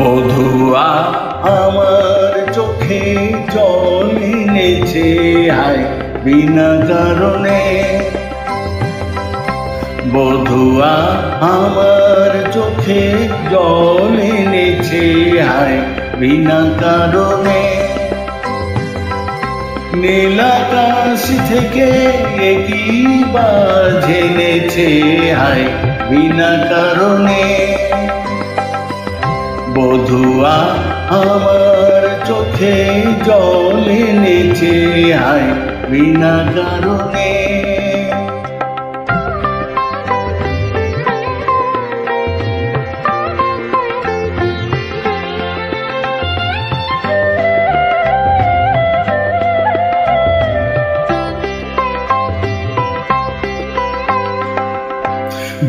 বধুয়া আমার চোখে জল এনেছে হায় বিনা কারণে। বধুয়া আমার চোখে জল এনেছে হায় বিনা কারণে। নীল আকাশ থেকে একই বাজ এনেছে হায় বিনা কারণে। বধুয়া আমার চোখে জল এনেছে হায় বিনা কারণে।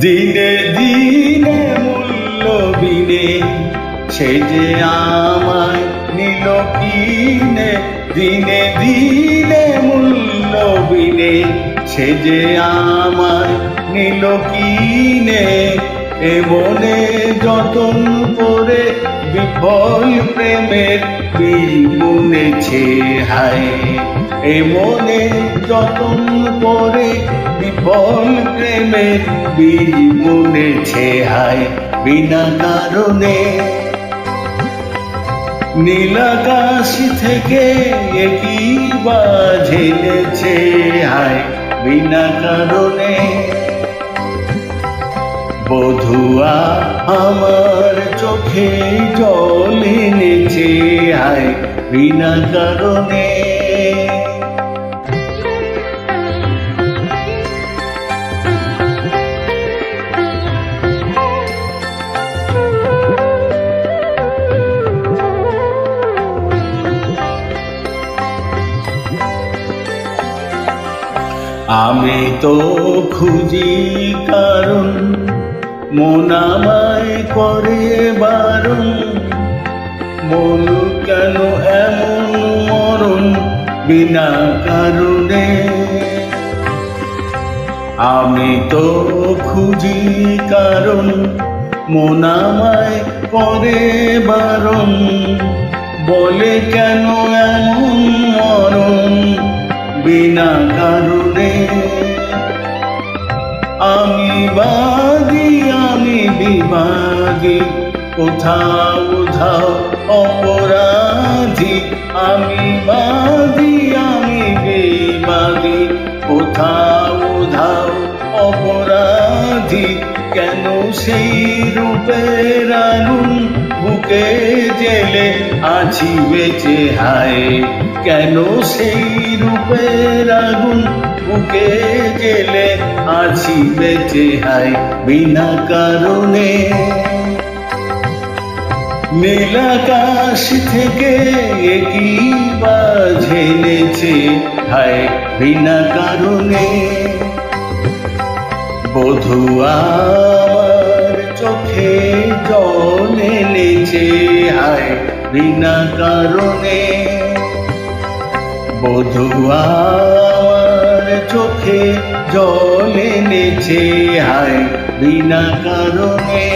দিনে দিনে মূল্য বিনে সে যে আমায় নিল কিনে। দিনে দিনে মূল্য বিনে সে যে আমায় নিল কিনে। এ মনে যতন করে বিফল প্রেমের বীজ বুনেছে হায়। এ মনে যতন করে বিফল প্রেমের বীজ বুনেছে হায় বিনা কারণে। নীল আকাশ থেকে একই বাজ এনেছে হায় বিনা কারণে। বধুয়া আমার চোখে জল এনেছে হায় বিনা কারণে। আমি তো খুঁজি কারণ মন আমায় করে বারণ। মন কেন এমন মরণ বিনা কারণে। আমি তো খুঁজি কারণ মন আমায় করে বারণ। বলে কেন এমন মরণ বিনা কারণে। আমি বাদী আমি বিবাদী কোথাও উধাও অপরাধী। আমি বাদী আমি বিবাদী কোথাও উধাও অপরাধী। কেন সেই রূপের আগুন বুকে জেলে আছি বেঁচে হায়। কেন সেই রূপের আগুন বুকে জেলে আছি বেঁচে হায় বিনা কারণে। নীল আকাশ থেকে একই বাজ এনেছে হায় বিনা কারণে। বধুয়া আমার চোখে জল এনেছে হায় বিনা কারণে। বধুয়া আমার চোখে জল এনেছে হায় বিনা কারণে।